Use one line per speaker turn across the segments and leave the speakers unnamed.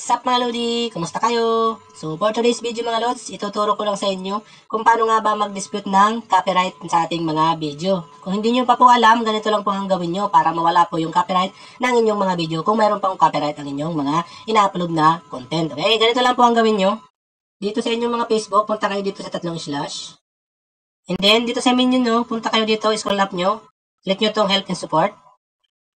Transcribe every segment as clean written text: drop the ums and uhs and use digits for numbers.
Sup mga Lodi? Kumusta kayo? So for today's video mga Lods, ituturo ko lang sa inyo kung paano nga ba mag-dispute ng copyright sa ating mga video. Kung hindi nyo pa po alam, ganito lang po ang gawin nyo para mawala po yung copyright ng inyong mga video kung mayroon pang copyright ang inyong mga ina-upload na content. Okay, ganito lang po ang gawin nyo. Dito sa inyong mga Facebook, punta kayo dito sa tatlong slash. And then, dito sa menu nyo, punta kayo dito, scroll up nyo. Click nyo itong help and support.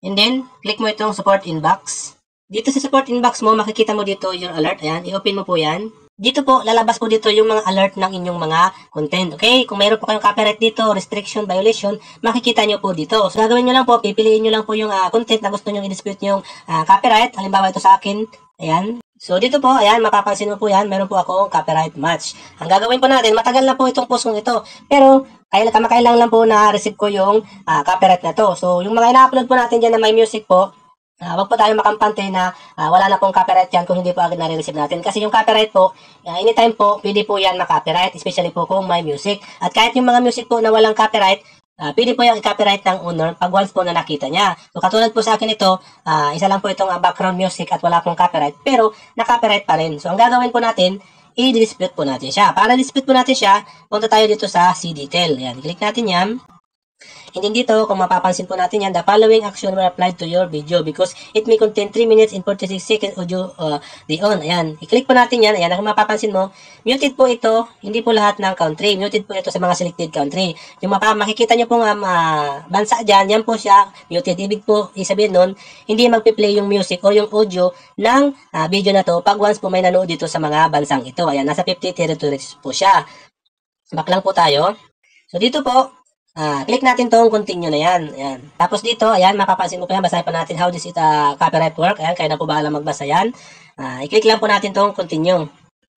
And then, click mo itong support inbox. Dito sa support inbox mo, makikita mo dito yung alert. Ayan, i-open mo po yan. Dito po, lalabas po dito yung mga alert ng inyong mga content. Okay? Kung mayroon po kayong copyright dito, restriction, violation, makikita nyo po dito. So, gagawin nyo lang po, pipiliin nyo lang po yung content na gusto nyo i-dispute yung copyright. Halimbawa ito sa akin. Ayan. So, dito po, ayan, mapapansin mo po yan, meron po akong copyright match. Ang gagawin po natin, matagal na po itong post kong ito. Pero, kamakailang lang po na-receive ko yung copyright na to. So, yung mga ina-upload po natin dyan na may music po, wag po tayo makampante na wala na pong copyright yan kung hindi po agad na-receive natin. Kasi yung copyright po, anytime po, pwede po yan makopyright, especially po kung may music. At kahit yung mga music po na walang copyright, pwede po yung i-copyright ng owner pag once po na nakita niya. So katulad po sa akin ito, isa lang po itong background music at wala pong copyright, pero na-copyright pa rin. So ang gagawin po natin, i-dispute po natin siya. Para dispute po natin siya, punta tayo dito sa see detail. Yan, click natin yan. And then dito, kung mapapansin po natin yan, the following action will apply to your video because it may contain 3 minutes and 46 seconds audio on. Ayan, i-click po natin yan. Ayan, kung mapapansin mo, muted po ito, hindi po lahat ng country. Muted po ito sa mga selected country. Yung makikita nyo po nga bansa dyan, yan po siya, muted. Ibig po, isabihin nun, hindi magpi-play yung music o yung audio ng video na to pag once po may nanood dito sa mga bansang ito. Ayan, nasa 50 territories po siya. Back lang po tayo. So dito po, click natin tong continue na yan. Ayan. Tapos dito, ayan, mapapansin mo po yan. Basahin pa natin how does it copyright work. Ayan, kayo na po bahala magbasa yan. I-click lang po natin tong continue.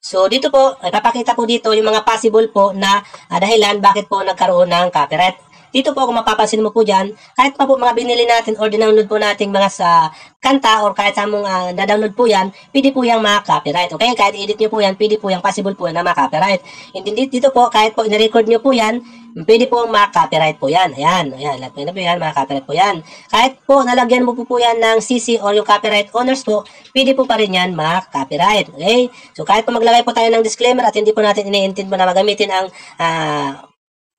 So, dito po, ipapakita po dito yung mga possible po na dahilan bakit po nagkaroon ng copyright. Dito po, kung mapapansin mo po dyan, kahit pa po mga binili natin or dinownload po natin mga sa kanta or kahit sa mong na-download po yan, pwede po yung ma-copyright. Okay? Kahit edit nyo po yan, pwede po yung possible po na ma-copyright. And dito po, kahit po in-record nyo po yan, pwede po ma-copyright po yan. Ayan, ayan, lahat po yan, ma-copyright po yan. Kahit po, nalagyan mo po yan ng CC or yung copyright owners po, pwede po pa rin yan ma-copyright. Okay? So, kahit po maglagay po tayo ng disclaimer at hindi po natin ini-intend po na magamitin ang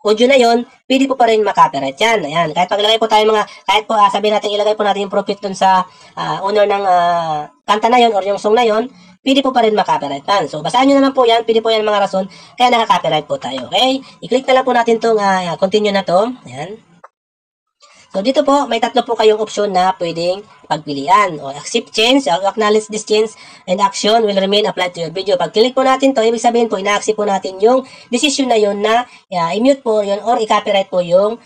audio na yon, pwede po pa rin makopyright yan. Ayan, kahit paglagay po tayo kahit po sabihin natin ilagay po natin yung profit dun sa owner ng kanta na yon or yung song na yon, pwede po pa rin makopyright yan. So, basahin nyo naman po yan, pwede po yan mga rason, kaya nakaka-copyright po tayo. Okay? I-click na lang po natin itong continue na to. Ayan. So, dito po, may tatlo po kayong option na pwedeng pagpilian. O, accept change, acknowledge this change, and action will remain applied to your video. Pag click po natin to, ibig sabihin po, ina-accept po natin yung decision na yun na i-mute po yun or i-copyright po yung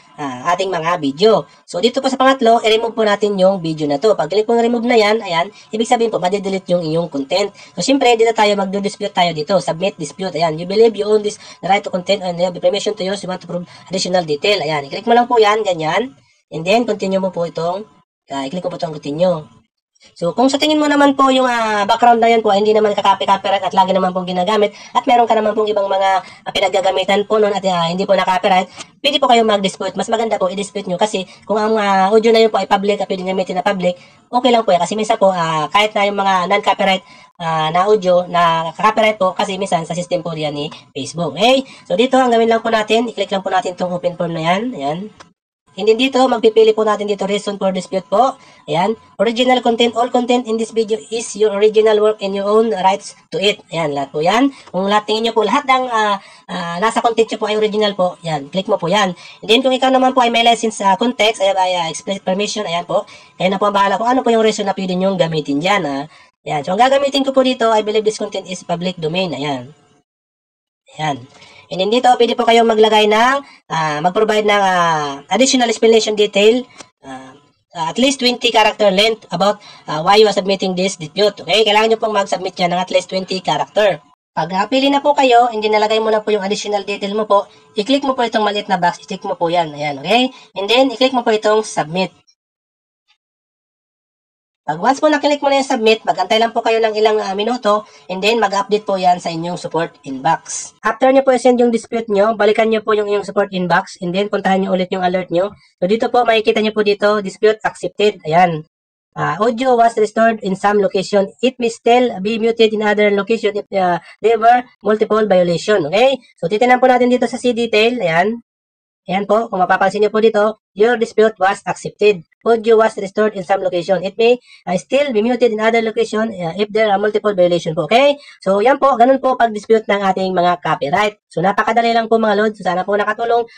ating mga video. So, dito po sa pangatlo, i-remove po natin yung video na to. Pag click po ng remove na yan, ayan, ibig sabihin po, madi-delete yung inyong content. So, siyempre, dito tayo magdo-dispute tayo dito. Submit dispute. Ayan, you believe you own this, the right to content and have the permission to use, you want to prove additional detail. Ayan, i-click mo lang po yan, ganyan. And then, continue mo po itong, i-click mo po itong continue. So, kung sa tingin mo naman po yung background na yan po, hindi naman copyright at lagi naman pong ginagamit, at meron ka naman pong ibang mga pinaggagamitan po nun at hindi po na-copyright, pwede po kayo mag-dispute. Mas maganda po i-dispute nyo kasi kung ang audio na yun po ay public at pwede gamitin na public, okay lang po yan. Kasi minsan po, kahit na yung mga non-copyright na audio na copyright po, kasi minsan sa system po yan ni Facebook. Okay? So, dito, ang gawin lang po natin, i-click lang po natin itong open form na yan. Ayan. Hindi dito, magpipili po natin dito reason for dispute po. Ayan. Original content. All content in this video is your original work and your own rights to it. Ayan, lahat po yan. Kung lahat tingin nyo po, lahat ng nasa content nyo po ay original po. Ayan, click mo po yan. And then, kung ikaw naman po ay may license context, ayan, explicit permission, ayan po. Ayan na po ang bahala kung ano po yung reason na pwede nyo gamitin dyan. Ayan. So, ang gagamitin ko po dito, I believe this content is public domain. Ayan. Ayan. And then dito, pwede po kayong maglagay ng, mag-provide ng additional explanation detail, at least 20 character length about why you are submitting this dispute. Okay? Kailangan nyo pong mag-submit yan ng at least 20 character. Pag napili na po kayo, hindi nalagay mo na po yung additional detail mo po, i-click mo po itong maliit na box, i-click mo po yan. Ayan, okay? And then, i-click mo po itong submit. Pag once po naklik mo na yung submit, magantay lang po kayo ng ilang minuto and then mag-update po yan sa inyong support inbox. After nyo po send yung dispute nyo, balikan nyo po yung inyong support inbox and then puntahan nyo ulit yung alert nyo. So dito po makikita nyo po dito, dispute accepted. Ayan. audio was restored in some location. It may still be muted in other location if there were multiple violation. Okay? So, titignan po natin dito sa C detail. Ayan. Ayan po, kung mapapansin niyo po dito, your dispute was accepted. Audio was restored in some location. It may still be muted in other location if there are multiple violation po. Okay? So, yan po, ganun po pag-dispute ng ating mga copyright. So, napakadali lang po mga lods. Sana po nakatulong.